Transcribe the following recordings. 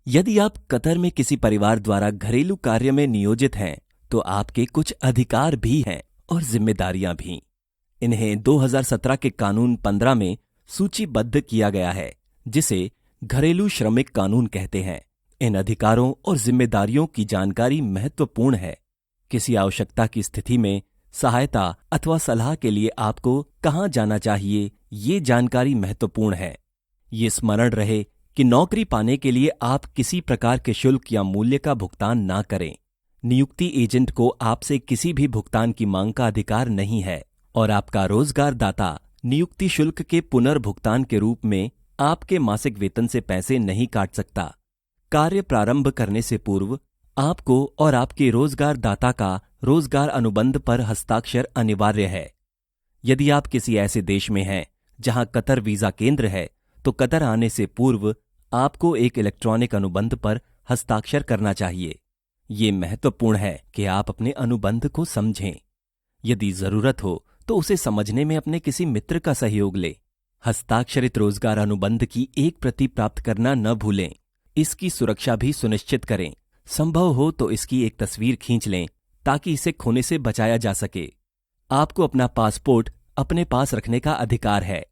यदि आप कतर में किसी परिवार द्वारा घरेलू कार्य में नियोजित हैं, तो आपके कुछ अधिकार भी हैं और जिम्मेदारियां भी। इन्हें 2017 के कानून 15 में सूचीबद्ध किया गया है, जिसे घरेलू श्रमिक कानून कहते हैं। इन अधिकारों और जिम्मेदारियों की जानकारी महत्वपूर्ण है। किसी आवश्यकता की स्थिति में सहायता अथवा सलाह के लिए आपको कहाँ जाना चाहिए, ये जानकारी महत्वपूर्ण है। ये स्मरण रहे कि नौकरी पाने के लिए आप किसी प्रकार के शुल्क या मूल्य का भुगतान ना करें। नियुक्ति एजेंट को आपसे किसी भी भुगतान की मांग का अधिकार नहीं है और आपका रोजगारदाता नियुक्ति शुल्क के पुनर्भुगतान के रूप में आपके मासिक वेतन से पैसे नहीं काट सकता। कार्य प्रारंभ करने से पूर्व आपको और आपके रोजगारदाता का रोजगार अनुबंध पर हस्ताक्षर अनिवार्य है। यदि आप किसी ऐसे देश में हैं जहां कतर वीजा केंद्र है, तो कतर आने से पूर्व आपको एक इलेक्ट्रॉनिक अनुबंध पर हस्ताक्षर करना चाहिए। ये महत्वपूर्ण है कि आप अपने अनुबंध को समझें। यदि जरूरत हो तो उसे समझने में अपने किसी मित्र का सहयोग लें। हस्ताक्षरित रोजगार अनुबंध की एक प्रति प्राप्त करना न भूलें। इसकी सुरक्षा भी सुनिश्चित करें। संभव हो तो इसकी एक तस्वीर खींच लें ताकि इसे खोने से बचाया जा सके। आपको अपना पासपोर्ट अपने पास रखने का अधिकार है।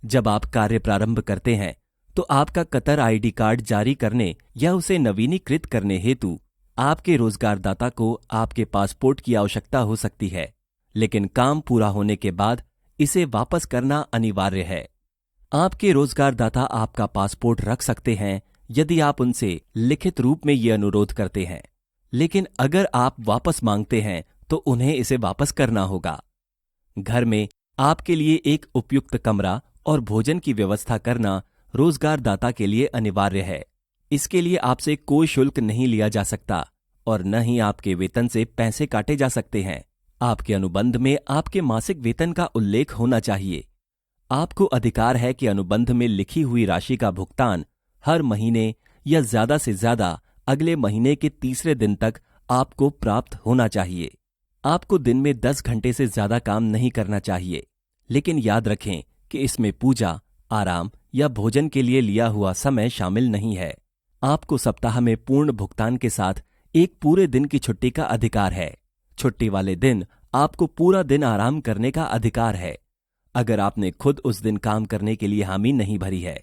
जब आप कार्य प्रारंभ करते हैं तो आपका कतर आईडी कार्ड जारी करने या उसे नवीनीकृत करने हेतु आपके रोजगारदाता को आपके पासपोर्ट की आवश्यकता हो सकती है, लेकिन काम पूरा होने के बाद इसे वापस करना अनिवार्य है। आपके रोजगारदाता आपका पासपोर्ट रख सकते हैं यदि आप उनसे लिखित रूप में ये अनुरोध करते हैं, लेकिन अगर आप वापस मांगते हैं तो उन्हें इसे वापस करना होगा। घर में आपके लिए एक उपयुक्त कमरा और भोजन की व्यवस्था करना रोजगारदाता के लिए अनिवार्य है। इसके लिए आपसे कोई शुल्क नहीं लिया जा सकता और न ही आपके वेतन से पैसे काटे जा सकते हैं। आपके अनुबंध में आपके मासिक वेतन का उल्लेख होना चाहिए। आपको अधिकार है कि अनुबंध में लिखी हुई राशि का भुगतान हर महीने या ज्यादा से ज्यादा अगले महीने के तीसरे दिन तक आपको प्राप्त होना चाहिए। आपको दिन में 10 घंटे से ज्यादा काम नहीं करना चाहिए, लेकिन याद रखें कि इसमें पूजा, आराम या भोजन के लिए लिया हुआ समय शामिल नहीं है। आपको सप्ताह में पूर्ण भुगतान के साथ एक पूरे दिन की छुट्टी का अधिकार है। छुट्टी वाले दिन आपको पूरा दिन आराम करने का अधिकार है, अगर आपने खुद उस दिन काम करने के लिए हामी नहीं भरी है।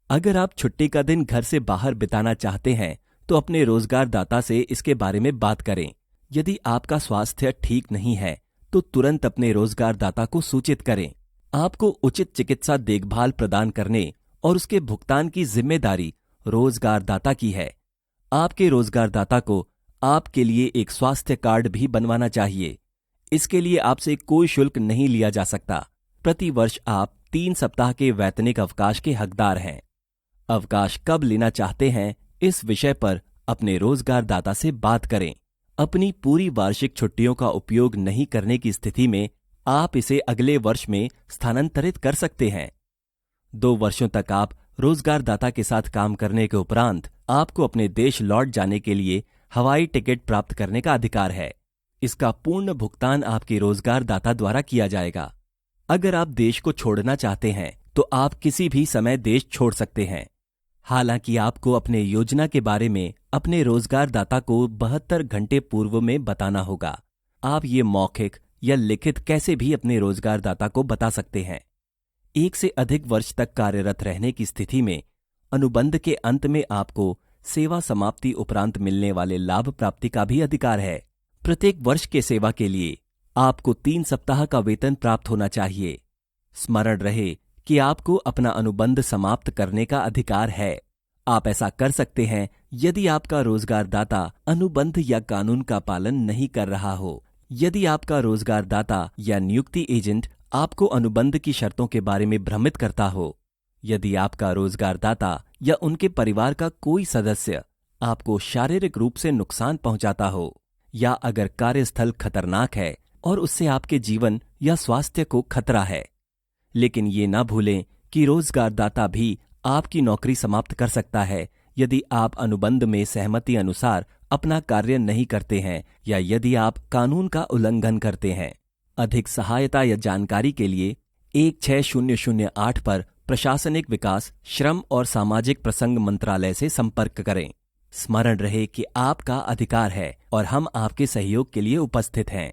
अगर आप छुट्टी का दिन घर से बाहर बिताना चाहते हैं तो अपने रोजगारदाता से इसके बारे में बात करें। यदि आपका स्वास्थ्य ठीक नहीं है तो तुरंत अपने रोजगारदाता को सूचित करें। आपको उचित चिकित्सा देखभाल प्रदान करने और उसके भुगतान की जिम्मेदारी रोजगारदाता की है। आपके रोजगारदाता को आपके लिए एक स्वास्थ्य कार्ड भी बनवाना चाहिए। इसके लिए आपसे कोई शुल्क नहीं लिया जा सकता। प्रति वर्ष आप 3 सप्ताह के वैतनिक अवकाश के हकदार हैं। अवकाश कब लेना चाहते हैं, इस विषय पर अपने रोजगारदाता से बात करें। अपनी पूरी वार्षिक छुट्टियों का उपयोग नहीं करने की स्थिति में आप इसे अगले वर्ष में स्थानांतरित कर सकते हैं। 2 वर्षों तक आप रोजगारदाता के साथ काम करने के उपरांत आपको अपने देश लौट जाने के लिए हवाई टिकट प्राप्त करने का अधिकार है। इसका पूर्ण भुगतान आपके रोजगारदाता द्वारा किया जाएगा। अगर आप देश को छोड़ना चाहते हैं तो आप किसी भी समय देश छोड़ सकते हैं। हालांकि आपको अपने योजना के बारे में अपने रोजगारदाता को 72 घंटे पूर्व में बताना होगा। आप ये मौखिक या लिखित कैसे भी अपने रोजगारदाता को बता सकते हैं। 1 से अधिक वर्ष तक कार्यरत रहने की स्थिति में अनुबंध के अंत में आपको सेवा समाप्ति उपरांत मिलने वाले लाभ प्राप्ति का भी अधिकार है। प्रत्येक वर्ष के सेवा के लिए आपको 3 सप्ताह का वेतन प्राप्त होना चाहिए। स्मरण रहे कि आपको अपना अनुबंध समाप्त करने का अधिकार है। आप ऐसा कर सकते हैं यदि आपका रोजगारदाता अनुबंध या कानून का पालन नहीं कर रहा हो। यदि आपका रोजगारदाता या नियुक्ति एजेंट आपको अनुबंध की शर्तों के बारे में भ्रमित करता हो, यदि आपका रोजगारदाता या उनके परिवार का कोई सदस्य आपको शारीरिक रूप से नुकसान पहुंचाता हो, या अगर कार्यस्थल खतरनाक है और उससे आपके जीवन या स्वास्थ्य को खतरा है। लेकिन ये ना भूलें कि रोजगारदाता भी आपकी नौकरी समाप्त कर सकता है यदि आप अनुबंध में सहमति अनुसार अपना कार्य नहीं करते हैं या यदि आप कानून का उल्लंघन करते हैं। अधिक सहायता या जानकारी के लिए 16008 पर प्रशासनिक विकास, श्रम और सामाजिक प्रसंग मंत्रालय से संपर्क करें। स्मरण रहे कि आपका अधिकार है और हम आपके सहयोग के लिए उपस्थित हैं।